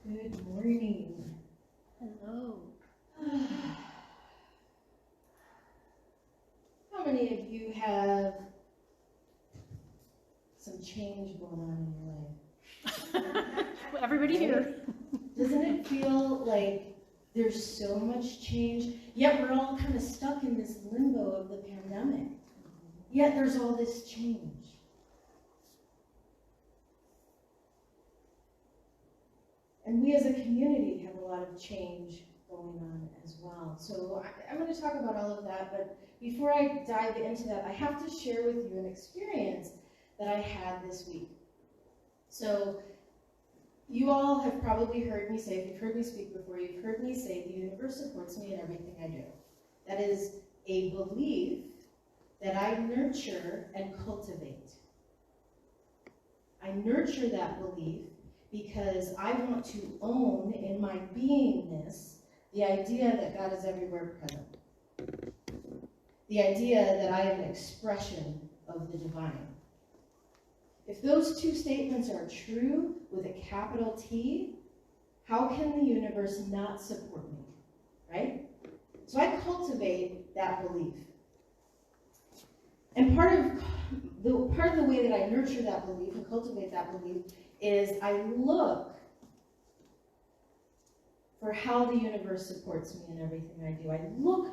Good morning. Hello. How many of you have some change going on in your life? Everybody here. Doesn't it feel like there's so much change, yet we're all kind of stuck in this limbo of the pandemic, yet there's all this change? And we as a community have a lot of change going on as well. So I'm going to talk about all of that, but before I dive into that, I have to share with you an experience that I had this week. So you all have probably heard me say, if you've heard me speak before, you've heard me say the universe supports me in everything I do. That is a belief that I nurture and cultivate. I nurture that belief because I want to own in my beingness the idea that God is everywhere present. The idea that I am an expression of the divine. If those two statements are true with a capital T, how can the universe not support me, right? So I cultivate that belief. And part of the way that I nurture that belief and cultivate that belief is I look for how the universe supports me in everything I do. I look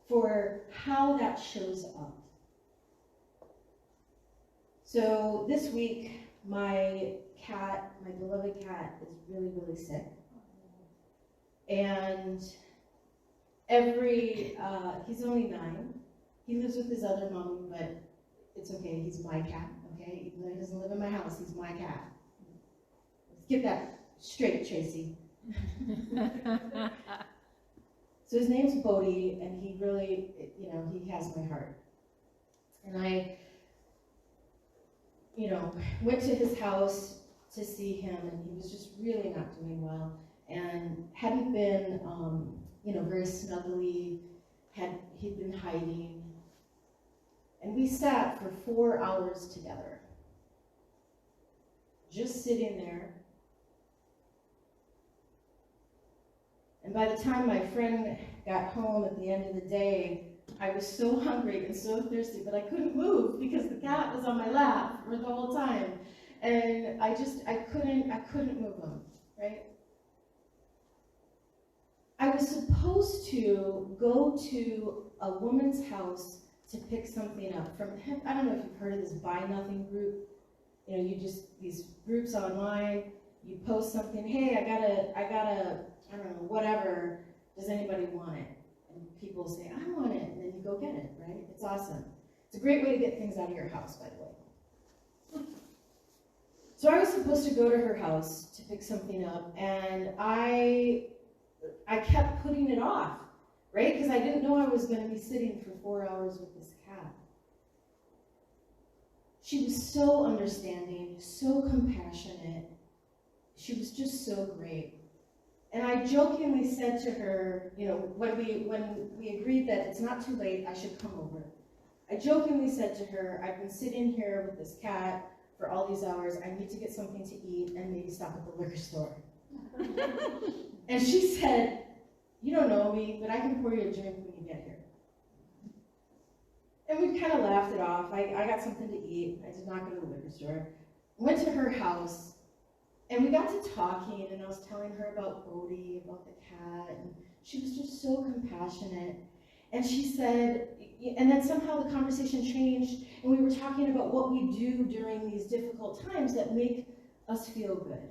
for how that shows up. So this week, my cat, my beloved cat, is really, really sick. And he's only 9. He lives with his other mom, but it's okay, he's my cat, okay? Even though he doesn't live in my house, he's my cat. Let's get that straight, Tracy. So his name's Bodie, and he really, he has my heart. And I, went to his house to see him, and he was just really not doing well, and hadn't been, very snuggly, he'd been hiding. And we sat for 4 hours together, just sitting there. And by the time my friend got home at the end of the day, I was so hungry and so thirsty, but I couldn't move because the cat was on my lap for the whole time. And I couldn't move him, right? I was supposed to go to a woman's house to pick something up from, I don't know if you've heard of this Buy Nothing group. These groups online, you post something, hey, I got a, I don't know, whatever, does anybody want it? And people say, I want it, and then you go get it, right? It's awesome. It's a great way to get things out of your house, by the way. So I was supposed to go to her house to pick something up, and I kept putting it off, right? Because I didn't know I was going to be sitting for 4 hours with this cat. She was so understanding, so compassionate. She was just so great. And I jokingly said to her, when we agreed that it's not too late, I should come over. I jokingly said to her, I've been sitting here with this cat for all these hours. I need to get something to eat and maybe stop at the liquor store. And she said, you don't know me, but I can pour you a drink when you get here. And we kind of laughed it off. I got something to eat. I did not go to the liquor store. Went to her house, and we got to talking, and I was telling her about Bodie, about the cat, and she was just so compassionate. And she said, and then somehow the conversation changed, and we were talking about what we do during these difficult times that make us feel good.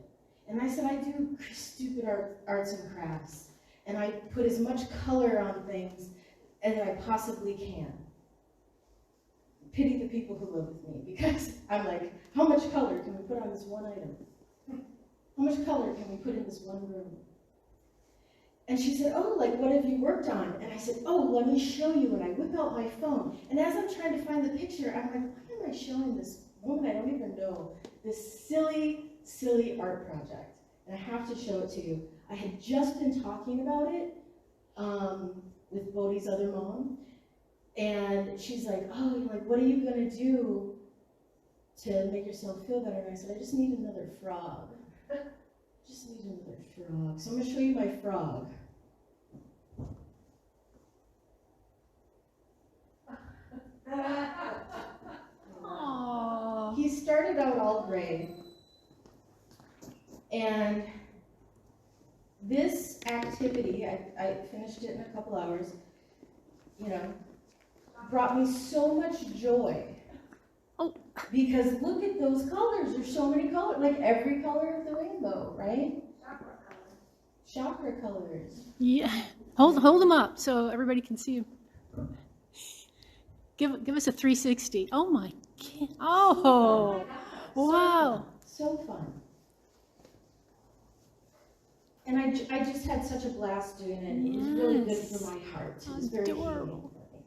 And I said, I do stupid arts and crafts, and I put as much color on things as I possibly can. Pity the people who live with me, because I'm like, how much color can we put on this one item? How much color can we put in this one room? And she said, oh, like, what have you worked on? And I said, oh, let me show you. And I whip out my phone. And as I'm trying to find the picture, I'm like, why am I showing this woman I don't even know this silly, silly art project? And I have to show it to you. I had just been talking about it with Bodie's other mom. And she's like, oh, like, what are you going to do to make yourself feel better? And I said, I just need another frog. Just need another frog. So I'm going to show you my frog. Aww. He started out all gray, and this activity, I finished it in a couple hours, you know, brought me so much joy. Oh. Because look at those colors. There's so many colors, like every color of the rainbow, right? Chakra colors. Yeah. Hold them up so everybody can see you. Give us a 360. Oh my God. Oh. Wow. So fun. And I just had such a blast doing it. It was really good for my heart. It was very healing Adorable. for me.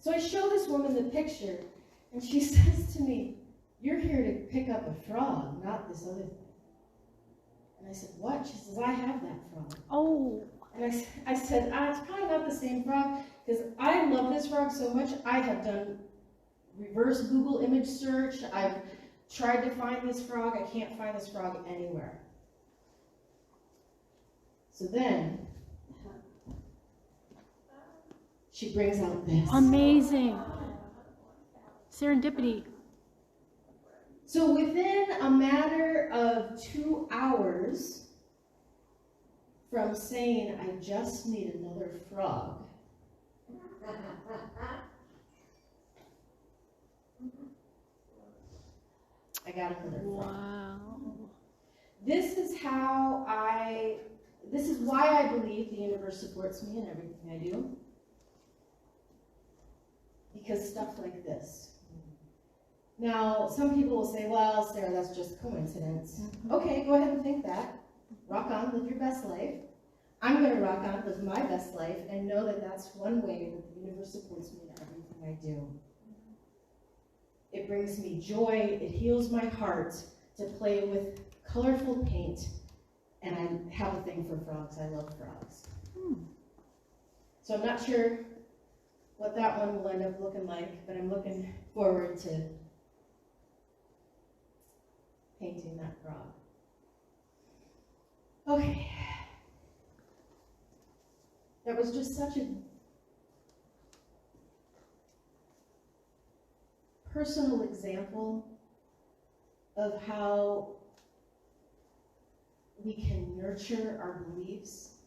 So I show this woman the picture, and she says to me, "You're here to pick up a frog, not this other thing." And I said, "What?" She says, "I have that frog." Oh. And I said, it's probably not the same frog, because I love this frog so much. I have done reverse Google image search. I've tried to find this frog. I can't find this frog anywhere. So then, she brings out this. Amazing. Serendipity. So within a matter of 2 hours from saying, "I just need another frog," I got another frog. Wow. This is why I believe the universe supports me in everything I do. Because stuff like this. Now, some people will say, "Well, Sarah, that's just coincidence." Okay, go ahead and think that. Rock on, live your best life. I'm going to rock on, live my best life, and know that that's one way that the universe supports me in everything I do. It brings me joy, it heals my heart to play with colorful paint, and I have a thing for frogs. I love frogs. So I'm not sure what that one will end up looking like, but I'm looking forward to painting that frog. Okay. That was just such a personal example of how we can nurture our beliefs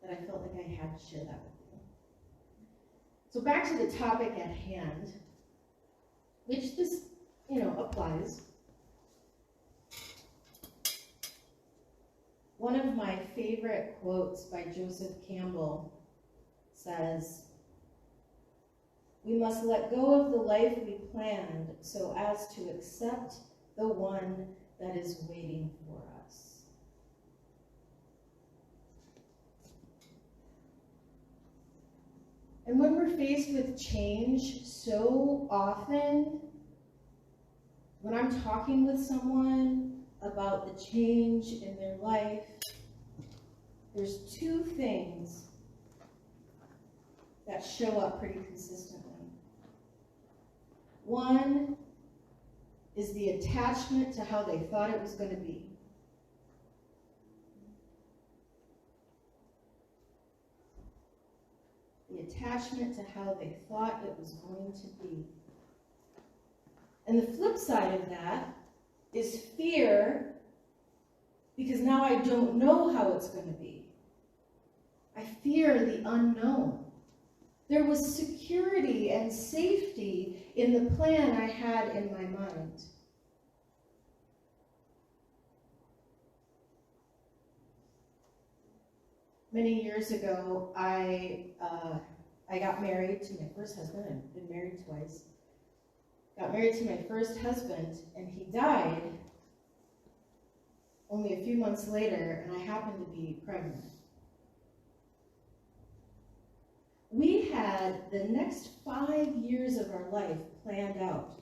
that I felt like I had to share that with you. So back to the topic at hand, which this, applies. One of my favorite quotes by Joseph Campbell says, "We must let go of the life we planned so as to accept the one that is waiting for us." And when we're faced with change so often, when I'm talking with someone about the change in their life, there's two things that show up pretty consistently. One is the attachment to how they thought it was going to be. The attachment to how they thought it was going to be. And the flip side of that is fear, because now I don't know how it's going to be. I fear the unknown. There was security and safety in the plan I had in my mind. Many years ago, I got married to my first husband. I've been married twice. Got married to my first husband, and he died only a few months later, and I happened to be pregnant. We had the next 5 years of our life planned out.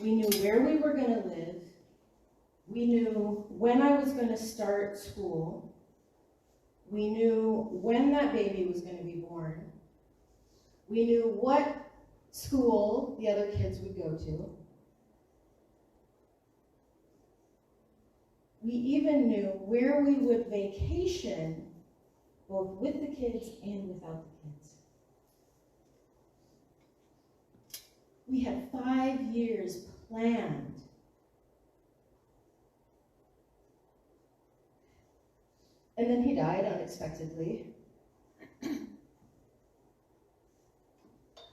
We knew where we were going to live. We knew when I was going to start school. We knew when that baby was going to be born. We knew what school the other kids would go to. We even knew where we would vacation, both with the kids and without the kids. We had 5 years planned. And then he died unexpectedly.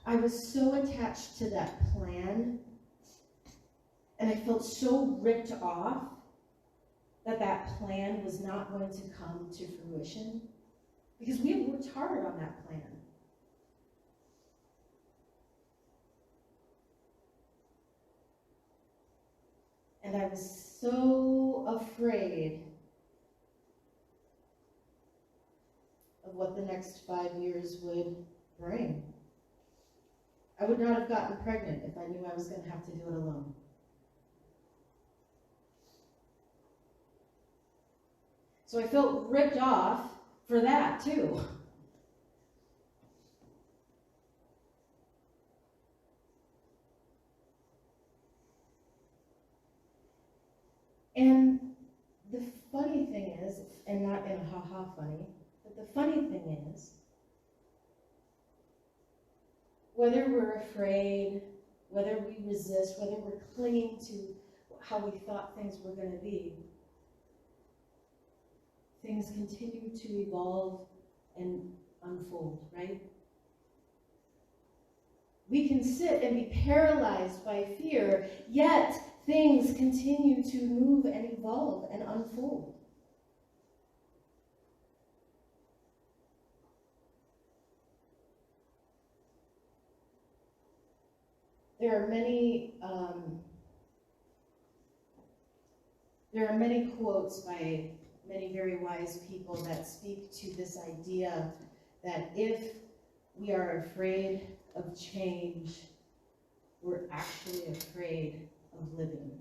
I was so attached to that plan, and I felt so ripped off that that plan was not going to come to fruition, because we had worked hard on that plan. And I was so afraid of what the next 5 years would bring. I would not have gotten pregnant if I knew I was going to have to do it alone. So I felt ripped off for that too. And the funny thing is, and not in a ha-ha funny, but the funny thing is, whether we're afraid, whether we resist, whether we're clinging to how we thought things were going to be, things continue to evolve and unfold, right? We can sit and be paralyzed by fear, yet things continue to move and evolve and unfold. There are many quotes by many very wise people that speak to this idea that if we are afraid of change, we're actually afraid of living.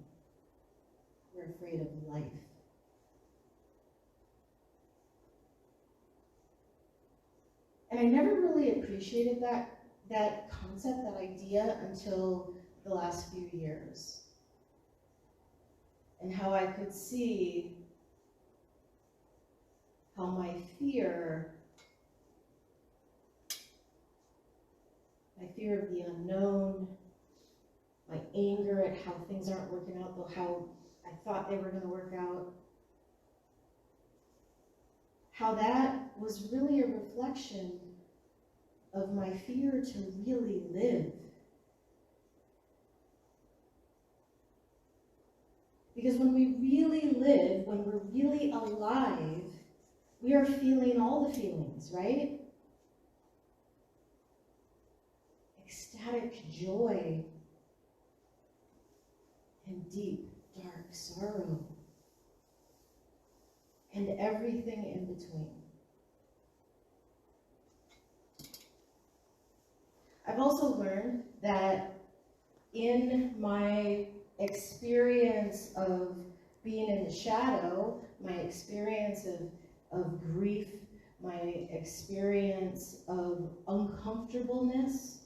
We're afraid of life. And I never really appreciated that concept, that idea, until the last few years. And how I could see how my fear of the unknown, my anger at how things aren't working out, though how I thought they were going to work out, how that was really a reflection of my fear to really live. Because when we really live, when we're really alive, we are feeling all the feelings, right? Ecstatic joy and deep, dark sorrow, and everything in between. I've also learned that in my experience of being in the shadow, my experience of grief, my experience of uncomfortableness,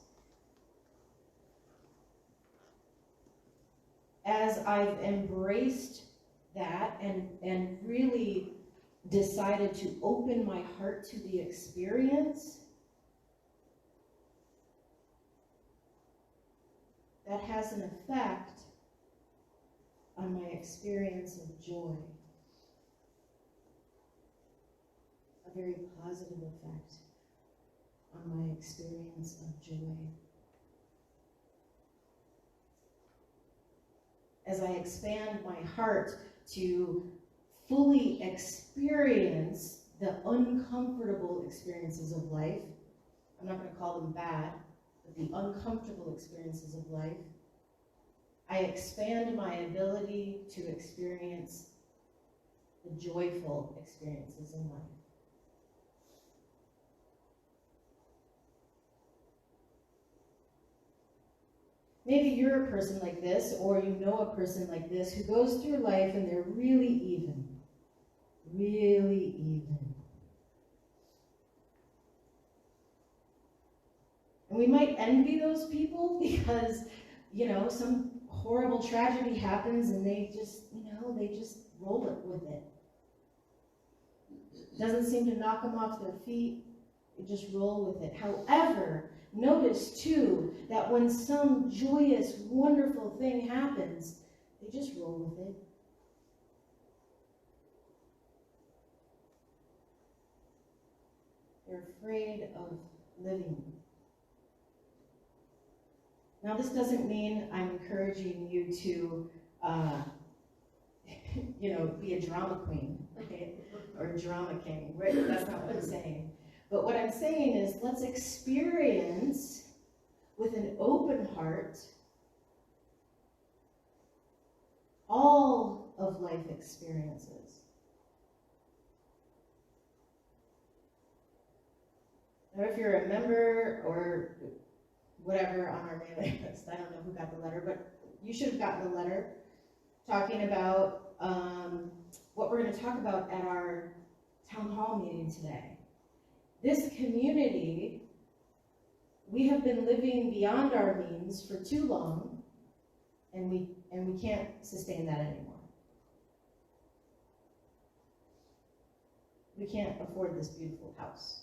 as I've embraced that and really decided to open my heart to the experience, that has an effect on my experience of joy. A very positive effect on my experience of joy. As I expand my heart to fully experience the uncomfortable experiences of life, I'm not going to call them bad, but the uncomfortable experiences of life, I expand my ability to experience the joyful experiences in life. Maybe you're a person like this, or you know a person like this who goes through life and they're really even. Really even. And we might envy those people because, some horrible tragedy happens and they just, they just roll it with it. Doesn't seem to knock them off their feet. They just roll with it. However, notice too that when some joyous, wonderful thing happens, they just roll with it. They're afraid of living. Now, this doesn't mean I'm encouraging you to, be a drama queen, okay? Or a drama king. Right? That's not what I'm saying. But what I'm saying is, let's experience with an open heart all of life experiences. Now, if you're a member or whatever on our mailing list, I don't know who got the letter, but you should have gotten the letter talking about what we're going to talk about at our town hall meeting today. This community, we have been living beyond our means for too long, and we can't sustain that anymore. We can't afford this beautiful house.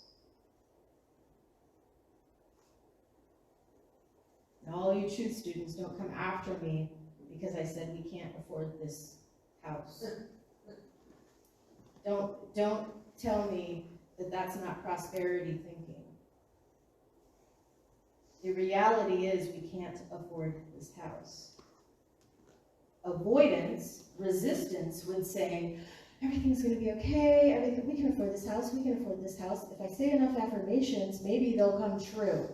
Now, all you truth students, don't come after me because I said we can't afford this house. Don't tell me that that's not prosperity thinking. The reality is we can't afford this house. Avoidance, resistance would say, everything's going to be okay, we can afford this house, we can afford this house. If I say enough affirmations, maybe they'll come true.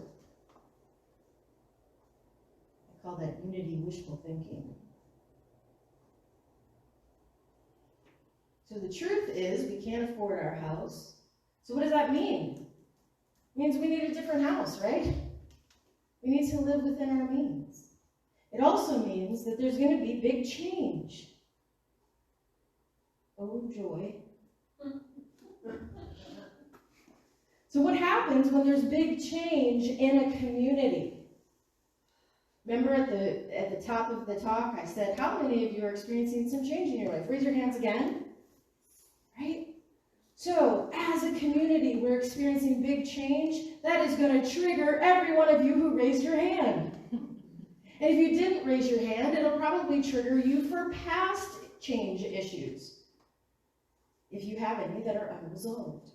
I call that unity wishful thinking. So the truth is, we can't afford our house. So what does that mean? It means we need a different house, right? We need to live within our means. It also means that there's going to be big change. Oh, joy. So what happens when there's big change in a community? Remember at the top of the talk, I said, how many of you are experiencing some change in your life? Raise your hands again. Right? So, as a community, we're experiencing big change. That is going to trigger every one of you who raised your hand. And if you didn't raise your hand, it'll probably trigger you for past change issues, if you have any that are unresolved.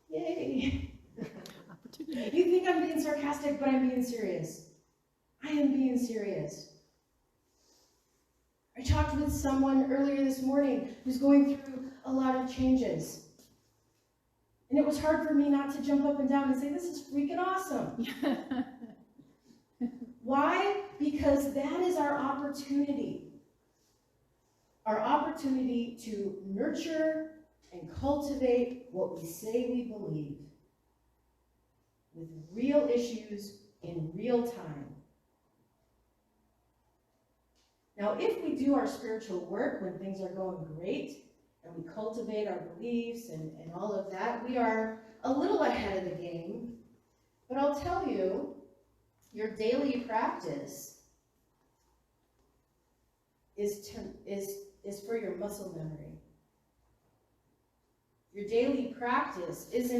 Yay! You think I'm being sarcastic, but I'm being serious. I am being serious. I talked with someone earlier this morning who's going through a lot of changes. And it was hard for me not to jump up and down and say, this is freaking awesome. Why? Because that is our opportunity. Our opportunity to nurture and cultivate what we say we believe with real issues in real time. Now, if we do our spiritual work when things are going great, and we cultivate our beliefs and all of that, we are a little ahead of the game. But I'll tell you, your daily practice is for your muscle memory. Your daily practice is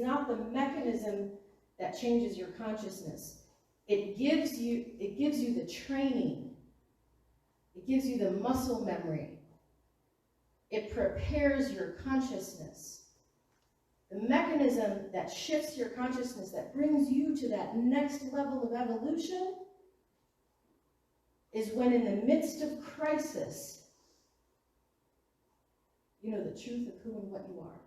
not the mechanism that changes your consciousness. It gives you the training. It gives you the muscle memory. It prepares your consciousness. The mechanism that shifts your consciousness, that brings you to that next level of evolution, is when in the midst of crisis, you know the truth of who and what you are.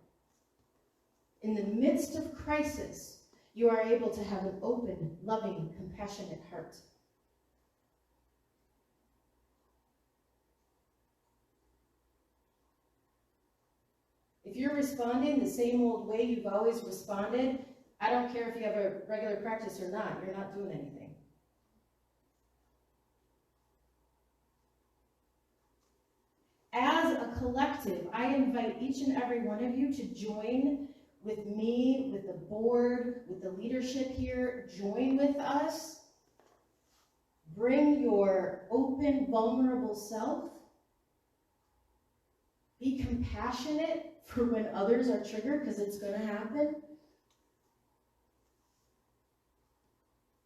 In the midst of crisis, you are able to have an open, loving, compassionate heart. If you're responding the same old way you've always responded, I don't care if you have a regular practice or not, you're not doing anything. As a collective, I invite each and every one of you to join with me, with the board, with the leadership here. Join with us. Bring your open, vulnerable self. Be compassionate for when others are triggered, because it's going to happen.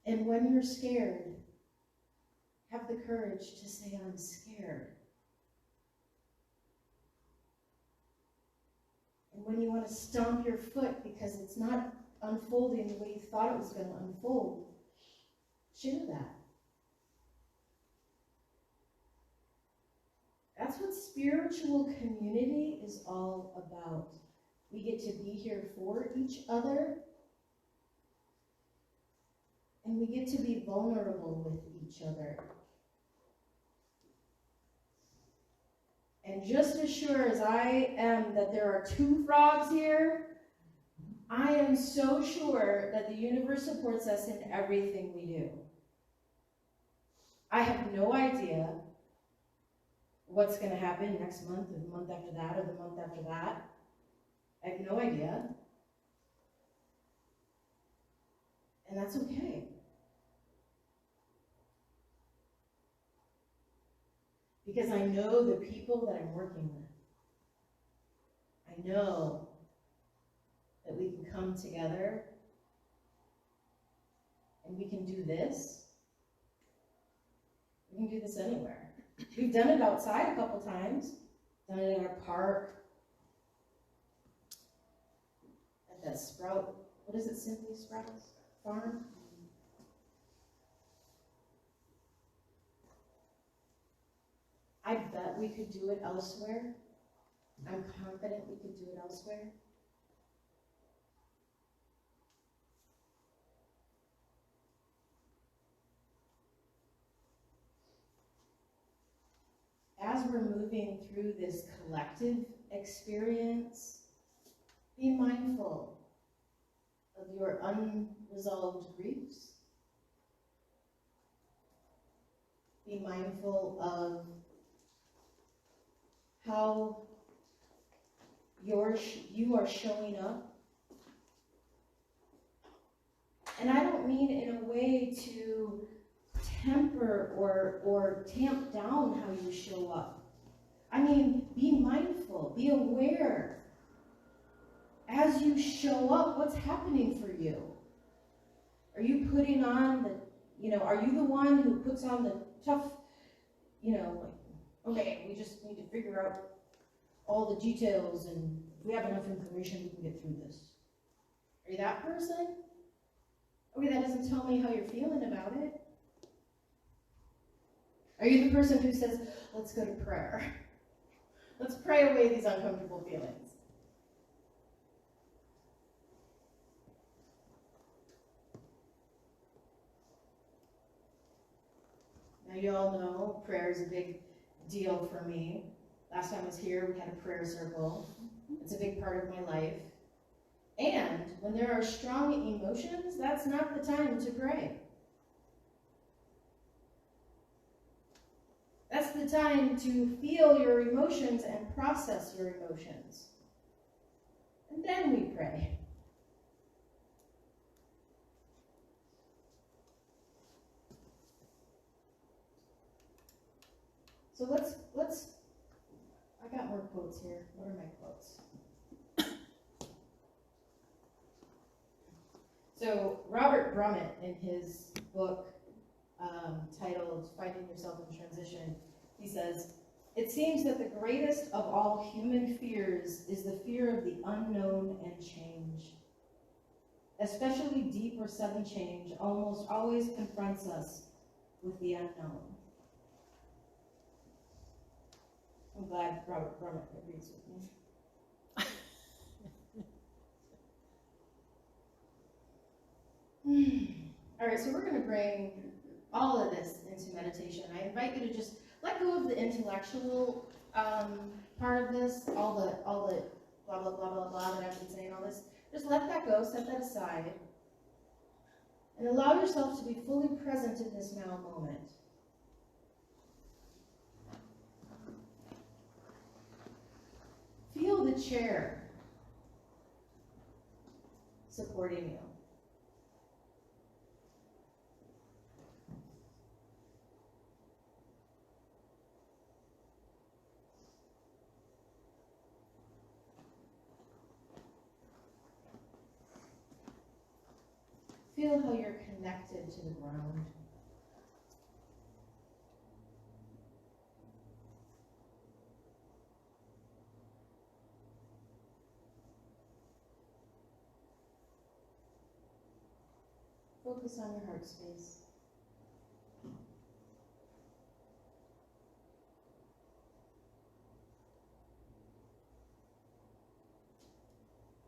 And when you're scared, have the courage to say, I'm scared. And when you want to stomp your foot because it's not unfolding the way you thought it was going to unfold, share that. That's what spiritual community is all about. We get to be here for each other, and we get to be vulnerable with each other. And just as sure as I am that there are two frogs here, I am so sure that the universe supports us in everything we do. I have no idea what's going to happen next month, or the month after that, or the month after that. I have no idea. And that's okay. Because I know the people that I'm working with. I know that we can come together and we can do this. We can do this anywhere. We've done it outside a couple times. Done it in our park. At that Sprout, what is it, Simply Sprouts farm? I bet we could do it elsewhere. I'm confident we could do it elsewhere. As we're moving through this collective experience, be mindful of your unresolved griefs. Be mindful of how you are showing up. And I don't mean in a way to temper or tamp down how you show up. I mean, be mindful, be aware. As you show up, what's happening for you? Are you putting on are you the one who puts on the tough, okay, we just need to figure out all the details, and if we have enough information, we can get through this. Are you that person? Okay, that doesn't tell me how you're feeling about it. Are you the person who says, let's go to prayer? Let's pray away these uncomfortable feelings. Now you all know prayer is a big deal for me. Last time I was here, we had a prayer circle. It's a big part of my life. And when there are strong emotions, that's not the time to pray. That's the time to feel your emotions and process your emotions. And then we pray. So let's I got more quotes here. What are my quotes? So Robert Brummett, in his book titled Finding Yourself in Transition, he says, "It seems that the greatest of all human fears is the fear of the unknown and change. Especially deep or sudden change almost always confronts us with the unknown." I'm glad Robert Brummett agrees with me. All right, so we're going to bring all of this into meditation. I invite you to just let go of the intellectual part of this, all the blah, blah, blah, blah, blah that I've been saying, all this. Just let that go, set that aside, and allow yourself to be fully present in this now moment. Feel the chair. supporting you. Feel how you're connected to the ground. Focus on your heart space.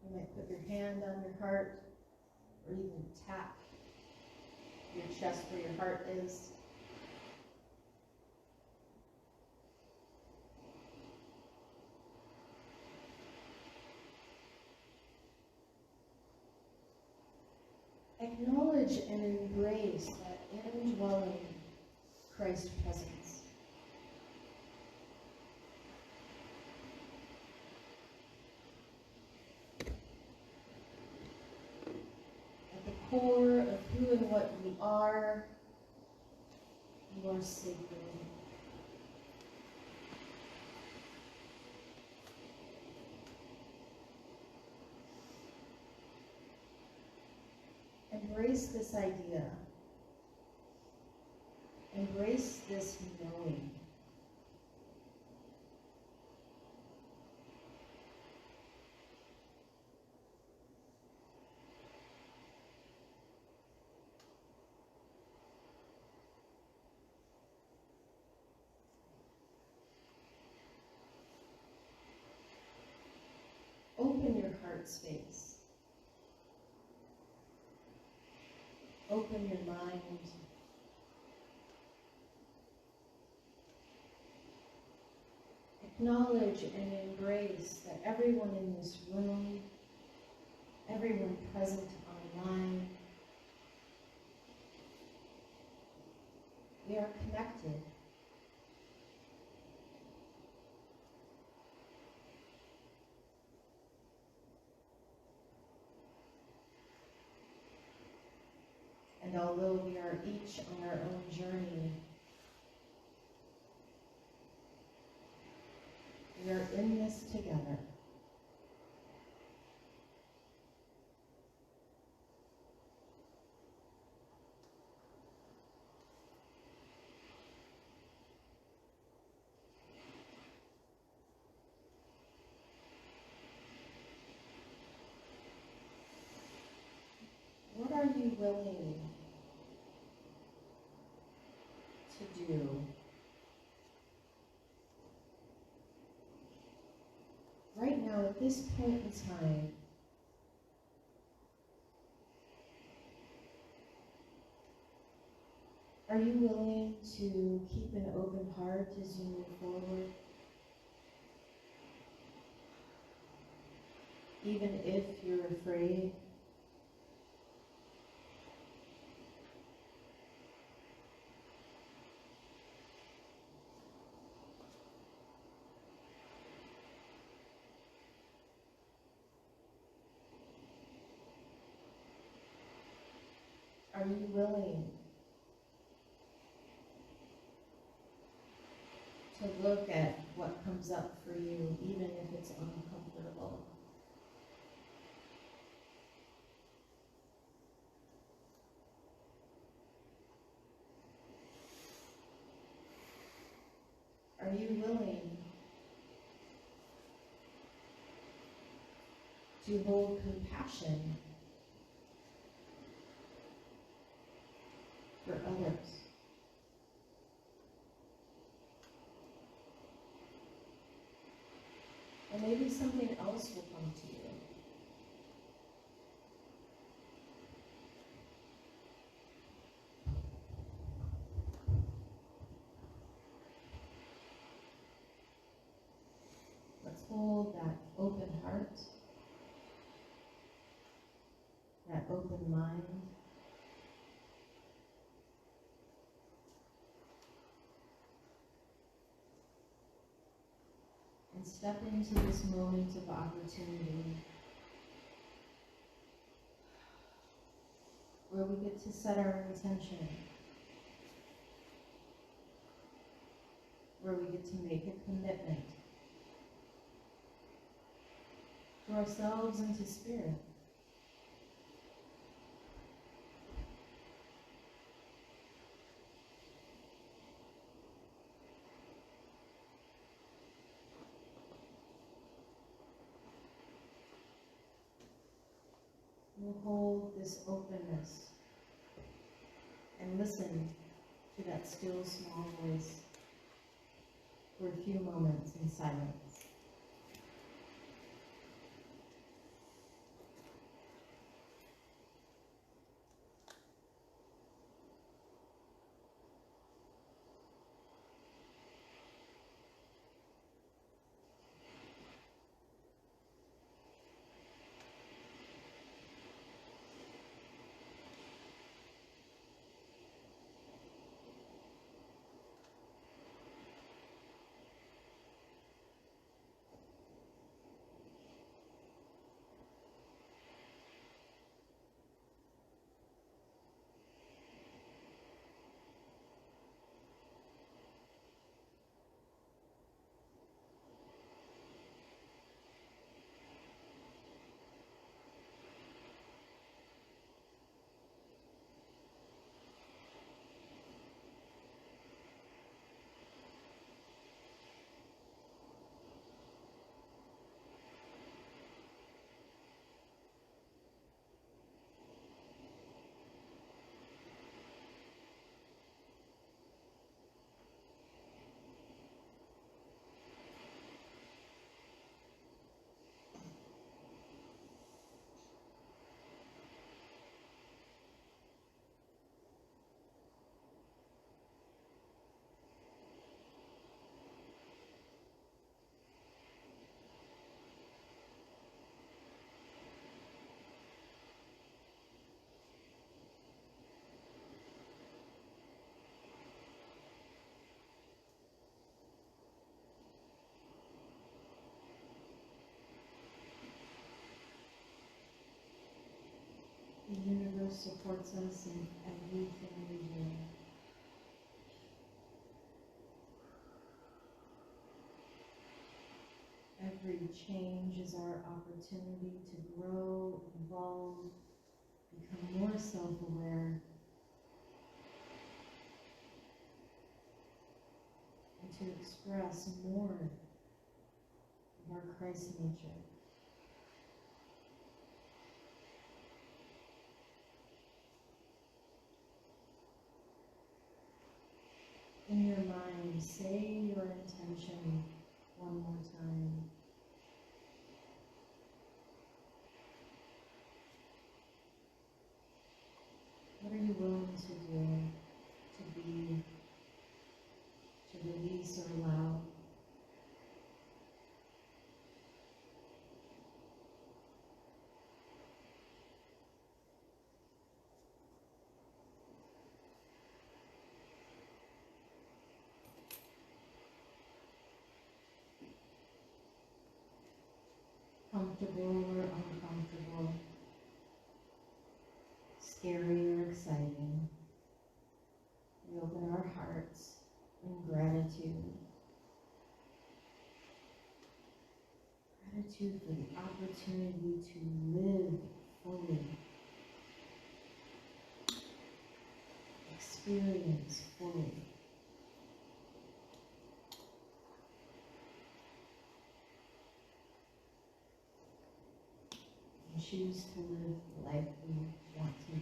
You might put your hand on your heart, or even tap your chest where your heart is. Acknowledge and embrace that indwelling Christ presence. At the core of who and what you are sacred. Embrace this idea. Embrace this knowing. Open your heart space. Open your mind. Acknowledge and embrace that everyone in this room, everyone present online, we are connected. And although we are each on our own journey, we are in this together. What are you willing to do? Right now, at this point in time, are you willing to keep an open heart as you move forward? Even if you're afraid? Are you willing to look at what comes up for you, even if it's uncomfortable? Are you willing to hold compassion for others? Or maybe something else will come to you. Let's hold that open heart, that open mind. And step into this moment of opportunity. where we get to set our intention, where we get to make a commitment to ourselves and to Spirit. We'll hold this openness and listen to that still small voice for a few moments in silence. The universe supports us in everything we do. Every change is our opportunity to grow, evolve, become more self-aware, and to express more of our Christ nature. In your mind, say your intention one more time. What are you willing to do, to be, to release or allow? Comfortable or uncomfortable, scary or exciting, we open our hearts in gratitude. Gratitude for the opportunity to live fully, experience fully. And choose to live the life we want to